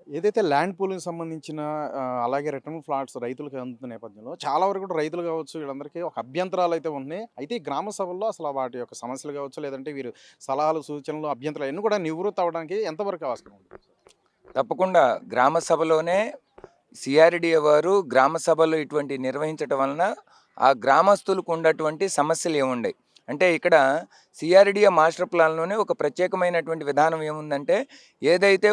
ఏదైతే ల్యాండ్ పూలింగ్‌కి సంబంధించిన అలాగే రిటర్న్ ఫ్లాట్స్ రైతులకు అందుతున్న నేపథ్యంలో చాలా వరకు కూడా రైతులు కావచ్చు వీళ్ళందరికీ ఒక అభ్యంతరాలైతే ఉన్నాయి. అయితే ఈ గ్రామ సభల్లో అసలు వాటి యొక్క సమస్యలు కావచ్చు, లేదంటే వీరు సలహాలు, సూచనలు, అభ్యంతరాలు అయన్నీ కూడా నివృత్తి అవ్వడానికి ఎంతవరకు అవసరం ఉంటుంది? తప్పకుండా గ్రామ సభలోనే సిఆర్‌డిఏ వారు గ్రామ సభలు ఇటువంటి నిర్వహించటం వలన ఆ గ్రామస్తులకు ఉన్నటువంటి సమస్యలు ఏముండయి. అంటే ఇక్కడ సిఆర్‌డిఏ మాస్టర్ ప్లాన్‌లోనే ఒక ప్రత్యేకమైనటువంటి విధానం ఏముందంటే, ఏదైతే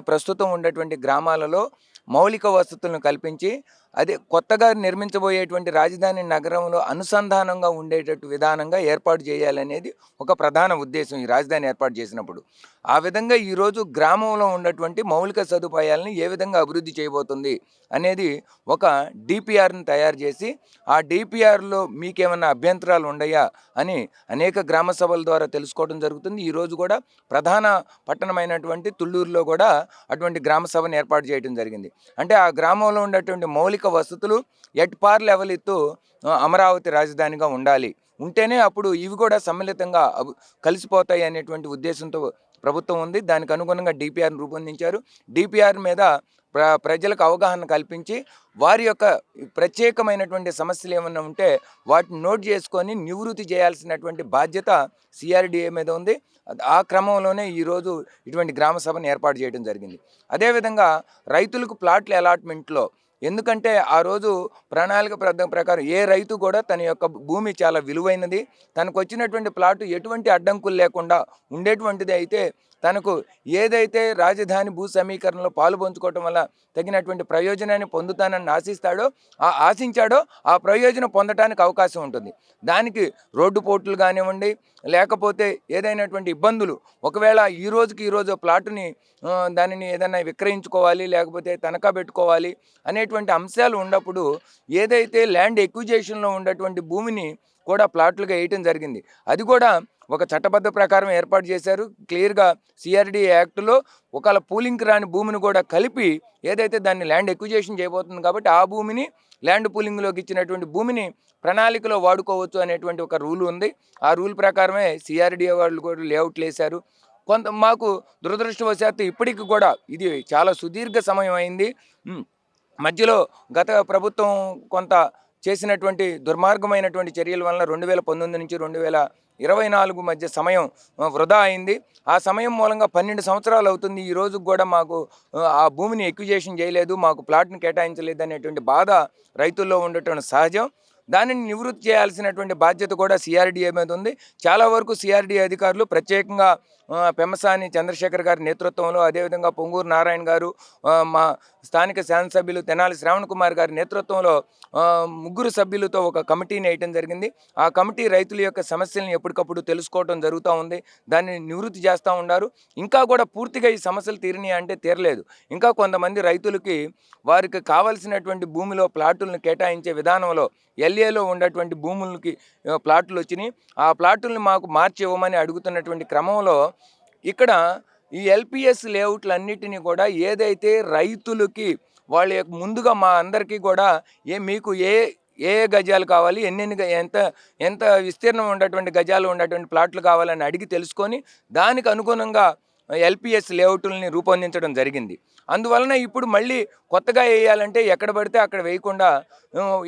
ప్రస్తుతం ఉన్నటువంటి గ్రామాలలో మౌలిక వసతులను కల్పించి, అదే కొత్తగా నిర్మించబోయేటువంటి రాజధాని నగరంలో అనుసంధానంగా ఉండేటట్టు విధానంగా ఏర్పాటు చేయాలనేది ఒక ప్రధాన ఉద్దేశం ఈ రాజధాని ఏర్పాటు చేసినప్పుడు. ఆ విధంగా ఈరోజు గ్రామంలో ఉన్నటువంటి మౌలిక సదుపాయాలను ఏ విధంగా అభివృద్ధి చేయబోతుంది అనేది ఒక డిపిఆర్‌ని తయారు చేసి, ఆ డిపిఆర్‌లో మీకేమన్నా అభ్యంతరాలు ఉండయా అని అనేక గ్రామ సభల ద్వారా తెలుసుకోవడం జరుగుతుంది. ఈరోజు కూడా ప్రధాన పట్టణమైనటువంటి తుళ్ళూరులో కూడా అటువంటి గ్రామ సభను ఏర్పాటు చేయడం జరిగింది. అంటే ఆ గ్రామంలో ఉన్నటువంటి మౌలిక వసతులు ఎట్ పార్ లెవెల్ ఎత్తు అమరావతి రాజధానిగా ఉండాలి. ఉంటేనే అప్పుడు ఇవి కూడా సమ్మిళితంగా కలిసిపోతాయి అనేటువంటి ఉద్దేశంతో ప్రభుత్వం ఉంది. దానికి అనుగుణంగా డిపిఆర్‌ని రూపొందించారు. డిపిఆర్ మీద ప్రజలకు అవగాహన కల్పించి, వారి యొక్క ప్రత్యేకమైనటువంటి సమస్యలు ఏమన్నా ఉంటే వాటిని నోట్ చేసుకొని నివృత్తి చేయాల్సినటువంటి బాధ్యత సిఆర్‌డిఏ మీద ఉంది. ఆ క్రమంలోనే ఈరోజు ఇటువంటి గ్రామ సభను ఏర్పాటు చేయడం జరిగింది. అదేవిధంగా రైతులకు ప్లాట్ల అలాట్మెంట్లో, ఎందుకంటే ఆ రోజు ప్రణాళిక ప్రకారం ఏ రైతు కూడా తన యొక్క భూమి చాలా విలువైనది, తనకు వచ్చినటువంటి ప్లాటు ఎటువంటి అడ్డంకులు లేకుండా ఉండేటువంటిది అయితే, తనకు ఏదైతే రాజధాని భూ సమీకరణలో పాలు పంచుకోవటం వల్ల తగినటువంటి ప్రయోజనాన్ని పొందుతానని ఆశించాడో ఆ ప్రయోజనం పొందడానికి అవకాశం ఉంటుంది. దానికి రోడ్డు పోర్టులు కానివ్వండి, లేకపోతే ఏదైనటువంటి ఇబ్బందులు, ఒకవేళ ఈరోజు ప్లాటుని దానిని ఏదైనా విక్రయించుకోవాలి, లేకపోతే తనఖా పెట్టుకోవాలి అనేటువంటి అంశాలు ఉన్నప్పుడు, ఏదైతే ల్యాండ్ ఎక్విజేషన్లో ఉన్నటువంటి భూమిని కూడా ప్లాట్లుగా వేయటం జరిగింది. అది కూడా ఒక చట్టబద్ధ ప్రకారం ఏర్పాటు చేశారు. క్లియర్‌గా సిఆర్‌డిఏ యాక్ట్‌లో ఒకవేళ పూలింగ్‌కి రాని భూమిని కూడా కలిపి ఏదైతే దాన్ని ల్యాండ్ ఎక్విజేషన్ చేయబోతుంది కాబట్టి, ఆ భూమిని ల్యాండ్ పూలింగ్‌లోకి ఇచ్చినటువంటి భూమిని ప్రణాళికలో వాడుకోవచ్చు అనేటువంటి ఒక రూల్ ఉంది. ఆ రూల్ ప్రకారమే సిఆర్‌డిఏ వాళ్ళు కూడా లేఅవుట్లు వేశారు. మాకు దురదృష్టవశాత్తు ఇప్పటికి కూడా ఇది చాలా సుదీర్ఘ సమయం అయింది. మధ్యలో గత ప్రభుత్వం కొంత చేసినటువంటి దుర్మార్గమైనటువంటి చర్యల వలన 2019 నుంచి 2024 మధ్య సమయం వృధా అయింది. ఆ సమయం మూలంగా 12 సంవత్సరాలు అవుతుంది. ఈ రోజుకి కూడా మాకు ఆ భూమిని ఎక్విజేషన్ చేయలేదు, మాకు ప్లాట్‌ని కేటాయించలేదు అనేటువంటి బాధ రైతుల్లో ఉండటం సహజం. దానిని నివృత్తి చేయాల్సినటువంటి బాధ్యత కూడా సిఆర్‌డిఏ మీద ఉంది. చాలా వరకు సిఆర్‌డిఏ అధికారులు ప్రత్యేకంగా పెమ్మసాని చంద్రశేఖర్ గారి నేతృత్వంలో, అదేవిధంగా పొంగూరు నారాయణ గారు, మా స్థానిక శాసనసభ్యులు తెనాలి శ్రావణ్ కుమార్ గారి నేతృత్వంలో ముగ్గురు సభ్యులతో ఒక కమిటీని వేయటం జరిగింది. ఆ కమిటీ రైతుల యొక్క సమస్యలను ఎప్పటికప్పుడు తెలుసుకోవడం జరుగుతూ ఉంది. దాన్ని నివృత్తి చేస్తూ ఉన్నారు. ఇంకా కూడా పూర్తిగా ఈ సమస్యలు తీరినాయి అంటే తీరలేదు. ఇంకా కొంతమంది రైతులకి వారికి కావలసినటువంటి భూమిలో ప్లాటులను కేటాయించే విధానంలో ఎల్ఏలో ఉన్నటువంటి భూములకి ప్లాట్లు వచ్చినాయి. ఆ ప్లాటుల్ని మాకు మార్చి ఇవ్వమని అడుగుతున్నటువంటి క్రమంలో ఇక్కడ ఈ ఎల్పిఎస్ లేఅవుట్లన్నిటినీ కూడా ఏదైతే రైతులకి వాళ్ళ యొక్క ముందుగా మా అందరికీ కూడా మీకు ఏ ఏ గజాలు కావాలి, ఎంత ఎంత విస్తీర్ణం ఉన్నటువంటి గజాలు ఉన్నటువంటి ప్లాట్లు కావాలని అడిగి తెలుసుకొని దానికి అనుగుణంగా ఎల్పిఎస్ లేఅవుట్లని రూపొందించడం జరిగింది. అందువలన ఇప్పుడు మళ్ళీ కొత్తగా వేయాలంటే ఎక్కడ పడితే అక్కడ వేయకుండా,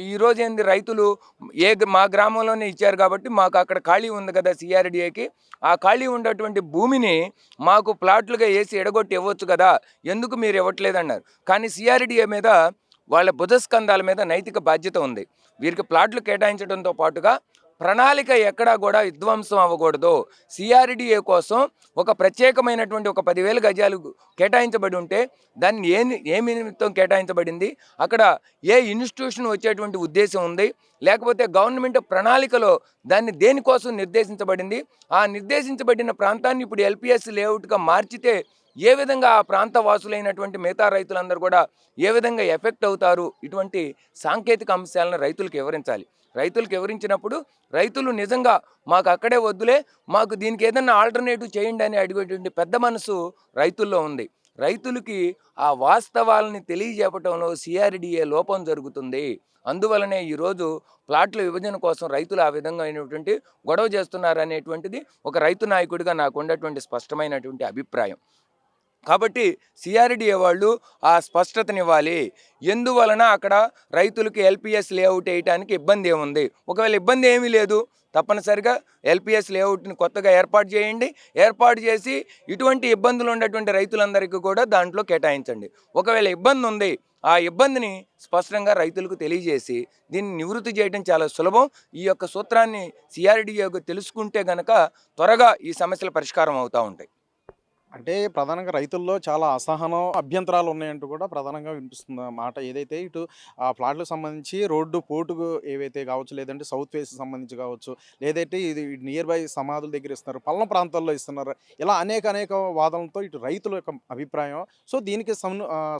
ఈరోజు ఏంది రైతులు మా గ్రామంలోనే ఇచ్చారు కాబట్టి మాకు అక్కడ ఖాళీ ఉంది కదా సిఆర్‌డిఏకి, ఆ ఖాళీ ఉన్నటువంటి భూమిని మాకు ప్లాట్లుగా వేసి ఎడగొట్టి ఇవ్వచ్చు కదా, ఎందుకు మీరు ఇవ్వట్లేదన్నారు. కానీ సిఆర్‌డిఏ మీద వాళ్ళ భుజస్కంధాల మీద నైతిక బాధ్యత ఉంది. వీరికి ప్లాట్లు కేటాయించడంతో పాటుగా ప్రణాళిక ఎక్కడా కూడా విధ్వంసం అవ్వకూడదు. సిఆర్‌డిఏ కోసం ఒక ప్రత్యేకమైనటువంటి ఒక 10,000 గజాలు కేటాయించబడి ఉంటే దాన్ని ఏ నిమిత్తం కేటాయించబడింది, అక్కడ ఏ ఇన్స్టిట్యూషన్ వచ్చేటువంటి ఉద్దేశం ఉంది, లేకపోతే గవర్నమెంట్ ప్రణాళికలో దాన్ని దేనికోసం నిర్దేశించబడింది, ఆ నిర్దేశించబడిన ప్రాంతాన్ని ఇప్పుడు ఎల్పిఎస్ లేఅవుట్గా మార్చితే ఏ విధంగా ఆ ప్రాంత వాసులైనటువంటి మిగతా రైతులందరూ కూడా ఏ విధంగా ఎఫెక్ట్ అవుతారు, ఇటువంటి సాంకేతిక అంశాలను రైతులకు వివరించాలి. రైతులకు వివరించినప్పుడు రైతులు నిజంగా మాకు అక్కడే వద్దులే, మాకు దీనికి ఏదైనా ఆల్టర్నేటివ్ చేయండి అని అడిగేటువంటి పెద్ద మనసు రైతుల్లో ఉంది. రైతులకి ఆ వాస్తవాలని తెలియజెప్పటంలో సిఆర్‌డిఏ లోపం జరుగుతుంది. అందువలనే ఈరోజు ప్లాట్ల విభజన కోసం రైతులు ఆ విధంగా అయినటువంటి గొడవ చేస్తున్నారనేటువంటిది ఒక రైతు నాయకుడిగా నాకు ఉన్నటువంటి స్పష్టమైనటువంటి అభిప్రాయం. కాబట్టి సిఆర్డిఏ వాళ్ళు ఆ స్పష్టతనివ్వాలి. ఎందువలన అక్కడ రైతులకి ఎల్పిఎస్ లేఅవుట్ వేయటానికి ఇబ్బంది ఏముంది? ఒకవేళ ఇబ్బంది ఏమీ లేదు, తప్పనిసరిగా ఎల్పిఎస్ లేఅవుట్ని కొత్తగా ఏర్పాటు చేయండి. ఏర్పాటు చేసి ఇటువంటి ఇబ్బందులు ఉన్నటువంటి రైతులందరికీ కూడా దాంట్లో కేటాయించండి. ఒకవేళ ఇబ్బంది ఉంది, ఆ ఇబ్బందిని స్పష్టంగా రైతులకు తెలియజేసి దీన్ని నివృత్తి చేయడం చాలా సులభం. ఈ యొక్క సూత్రాన్ని సిఆర్డిఏకు తెలుసుకుంటే గనక త్వరగా ఈ సమస్యల పరిష్కారం అవుతూ ఉంటాయి. అంటే ప్రధానంగా రైతుల్లో చాలా అసహనం, అభ్యంతరాలు ఉన్నాయంటూ కూడా ప్రధానంగా వినిపిస్తుంది మాట. ఏదైతే ఇటు ఆ ప్లాట్‌లకు సంబంధించి రోడ్డు పోటుకు ఏవైతే కావచ్చు, లేదంటే సౌత్ ఫేస్‌కి సంబంధించి కావచ్చు, లేదంటే ఇది నియర్ బై సమాధుల దగ్గర ఇస్తున్నారు, పల్లె ప్రాంతాల్లో ఇస్తున్నారు. ఇలా అనేక వాదనలతో ఇటు రైతుల యొక్క అభిప్రాయం. సో, దీనికి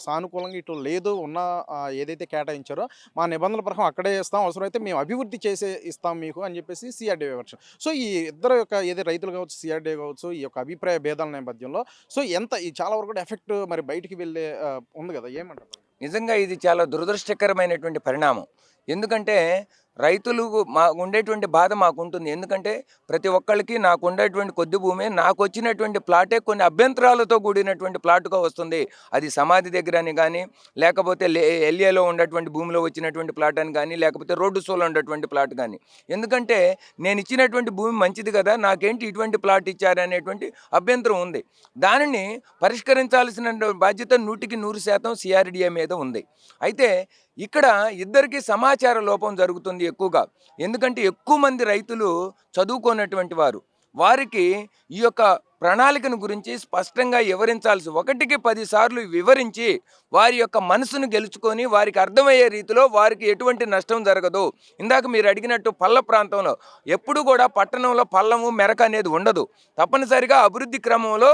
సానుకూలంగా ఇటు లేదు ఉన్న ఏదైతే కేటాయించారో మా నిబంధనల ప్రకారం అక్కడే ఇస్తాం. అవసరమైతే మేము అభివృద్ధి చేసే ఇస్తాం మీకు అని చెప్పేసి సిఆర్‌డీఏ వెర్షన్. సో, ఈ ఇద్దరు యొక్క ఏదైతే రైతులు కావచ్చు, సిఆర్‌డీఏ కావచ్చు, ఈ యొక్క అభిప్రాయ భేదాల నేపథ్యంలో సో ఎంత ఈ చాలా వరకు కూడా ఎఫెక్ట్ మరి బయటికి వెళ్ళే ఉంది కదా, ఏమంటారు? నిజంగా ఇది చాలా దురదృష్టకరమైనటువంటి పరిణామం. ఎందుకంటే రైతులు ఉండేటువంటి బాధ మాకుంటుంది. ఎందుకంటే ప్రతి ఒక్కళ్ళకి నాకు ఉండేటువంటి కొద్ది భూమే, నాకు వచ్చినటువంటి ప్లాటే కొన్ని అభ్యంతరాలతో కూడినటువంటి ప్లాట్‌గా వస్తుంది. అది సమాధి దగ్గరని గానీ, లేకపోతే ఎల్ఏలో ఉన్నటువంటి భూమిలో వచ్చినటువంటి ప్లాట్ అని గానీ, లేకపోతే రోడ్డు సోలో ఉన్నటువంటి ప్లాట్ గానీ. ఎందుకంటే నేను ఇచ్చినటువంటి భూమి మంచిది కదా, నాకేంటి ఇటువంటి ప్లాట్ ఇచ్చారనేటువంటి అభ్యంతరం ఉంది. దానిని పరిష్కరించాల్సిన బాధ్యత 100% సిఆర్‌డీఏ మీద ఉంది. అయితే ఇక్కడ ఇద్దరికీ సమాచార లోపం జరుగుతుంది ఎక్కువగా. ఎందుకంటే ఎక్కువ మంది రైతులు చదువుకోనటువంటి వారు. వారికి ఈ యొక్క ప్రణాళికను గురించి స్పష్టంగా వివరించాల్సి, 1కి 10 సార్లు వివరించి వారి యొక్క మనసును గెలుచుకొని వారికి అర్థమయ్యే రీతిలో వారికి ఎటువంటి నష్టం జరగదు. ఇందాక మీరు అడిగినట్టు పల్ల ప్రాంతంలో ఎప్పుడు కూడా పట్టణంలో పల్లము మెరక అనేది ఉండదు. తప్పనిసరిగా అభివృద్ధి క్రమంలో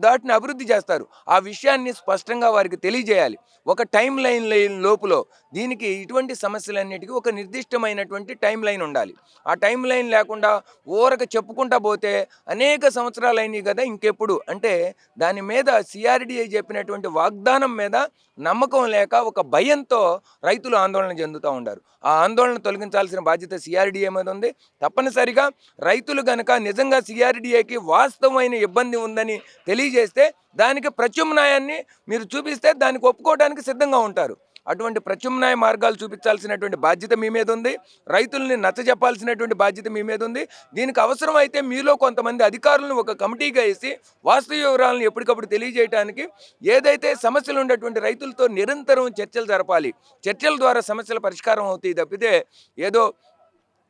దాటిని అభివృద్ధి చేస్తారు. ఆ విషయాన్ని స్పష్టంగా వారికి తెలియజేయాలి. ఒక టైం లైన్ లోపులో దీనికి ఇటువంటి సమస్యలన్నిటికీ ఒక నిర్దిష్టమైనటువంటి టైం లైన్ ఉండాలి. ఆ టైం లైన్ లేకుండా ఊరక చెప్పుకుంటా పోతే అనేక సంవత్సరాలు అయినాయి కదా, ఇంకెప్పుడు అంటే దాని మీద సిఆర్‌డీఏ చెప్పినటువంటి వాగ్దానం మీద నమ్మకం లేక ఒక భయంతో రైతులు ఆందోళన చెందుతూ ఉన్నారు. ఆ ఆందోళన తొలగించాల్సిన బాధ్యత సిఆర్‌డీఏ మీద ఉంది. తప్పనిసరిగా రైతులు గనక నిజంగా సిఆర్‌డీఏకి వాస్తవమైన ఇబ్బంది ఉందని తెలియజేస్తే దానికి ప్రత్యామ్నాయాన్ని మీరు చూపిస్తే దానికి ఒప్పుకోవడానికి సిద్ధంగా ఉంటారు. అటువంటి ప్రత్యామ్నాయ మార్గాలు చూపించాల్సినటువంటి బాధ్యత మీ మీద ఉంది. రైతుల్ని నచ్చజెప్పాల్సినటువంటి బాధ్యత మీ మీద ఉంది. దీనికి అవసరమైతే మీలో కొంతమంది అధికారులను ఒక కమిటీగా వేసి వాస్తవ వివరాలను ఎప్పటికప్పుడు తెలియజేయడానికి, ఏదైతే సమస్యలు ఉన్నటువంటి రైతులతో నిరంతరం చర్చలు జరపాలి. చర్చల ద్వారా సమస్యల పరిష్కారం అవుతాయి తప్పితే ఏదో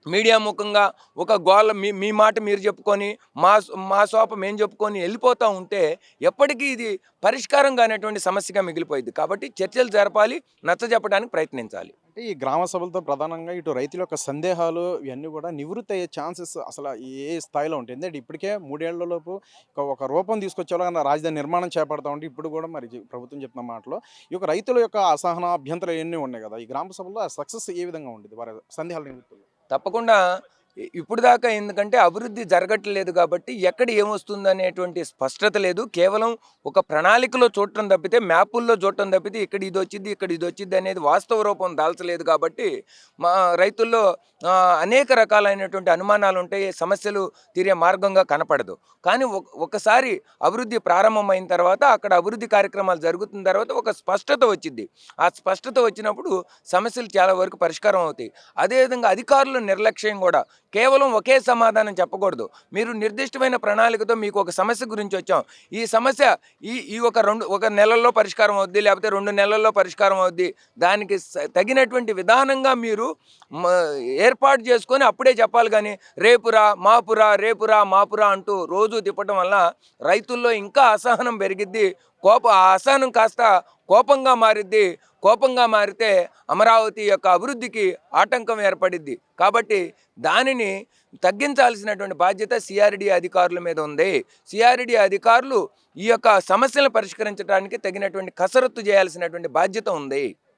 మీడియా ముఖంగా ఒక గోల మీ మాట మీరు చెప్పుకొని మా సోప మేము చెప్పుకొని వెళ్ళిపోతూ ఉంటే ఎప్పటికీ ఇది పరిష్కారం కానటువంటి సమస్యగా మిగిలిపోయింది. కాబట్టి చర్చలు జరపాలి, నచ్చజెప్పడానికి ప్రయత్నించాలి. అంటే ఈ గ్రామ సభలతో ప్రధానంగా ఇటు రైతుల యొక్క సందేహాలు ఇవన్నీ కూడా నివృత్తి అయ్యే ఛాన్సెస్ అసలు ఏ స్థాయిలో ఉంటాయి? ఎందుకంటే ఇప్పటికే 3 ఏళ్ల లోపు ఒక రూపం తీసుకొచ్చేలాగా రాజధాని నిర్మాణం చేపడతా ఉంటే ఇప్పుడు కూడా మరి ప్రభుత్వం చెప్పిన మాటలో ఈ యొక్క రైతుల యొక్క అసహన అభ్యంతరాలు ఎన్ని ఉన్నాయి కదా, ఈ గ్రామ సభల్లో సక్సెస్ ఏ విధంగా ఉండేది వారి సందేహాలు నివృత్తులు? తప్పకుండా ఇప్పుడు దాకా ఎందుకంటే అభివృద్ధి జరగట్లేదు కాబట్టి ఎక్కడ ఏమొస్తుందనేటువంటి స్పష్టత లేదు. కేవలం ఒక ప్రణాళికలో చూడటం తప్పితే, మ్యాపుల్లో చూడటం తప్పితే ఇక్కడ ఇది వచ్చింది, ఇక్కడ ఇది వచ్చింది అనేది వాస్తవ రూపం దాల్చలేదు. కాబట్టి మా రైతుల్లో అనేక రకాలైనటువంటి అనుమానాలు ఉంటాయి. సమస్యలు తీరే మార్గంగా కనపడదు. కానీ ఒకసారి అభివృద్ధి ప్రారంభమైన తర్వాత, అక్కడ అభివృద్ధి కార్యక్రమాలు జరుగుతున్న తర్వాత ఒక స్పష్టత వచ్చింది. ఆ స్పష్టత వచ్చినప్పుడు సమస్యలు చాలా వరకు పరిష్కారం అవుతాయి. అదేవిధంగా అధికారుల నిర్లక్ష్యం కూడా, కేవలం ఒకే సమాధానం చెప్పకూడదు. మీరు నిర్దిష్టమైన ప్రణాళికతో మీకు ఒక సమస్య గురించి వచ్చాం, ఈ సమస్య ఈ ఒక నెలల్లో పరిష్కారం అవుద్ది, లేకపోతే 2 నెలల్లో పరిష్కారం అవుద్ది, దానికి తగినటువంటి విధానంగా మీరు ఏర్పాటు చేసుకొని అప్పుడే చెప్పాలి. కానీ రేపురా మాపురా రేపురా మాపురా అంటూ రోజు తిప్పటం వల్ల రైతుల్లో ఇంకా అసహనం పెరిగిద్ది. ఆ అసహనం కాస్త కోపంగా మారిద్ది. కోపంగా మారితే అమరావతి యొక్క అభివృద్ధికి ఆటంకం ఏర్పడిద్ది. కాబట్టి దానిని తగ్గించాల్సినటువంటి బాధ్యత సిఆర్‌డీఏ అధికారుల మీద ఉంది. సిఆర్‌డీఏ అధికారులు ఈ యొక్క సమస్యలను పరిష్కరించడానికి తగినటువంటి కసరత్తు చేయాల్సినటువంటి బాధ్యత ఉంది.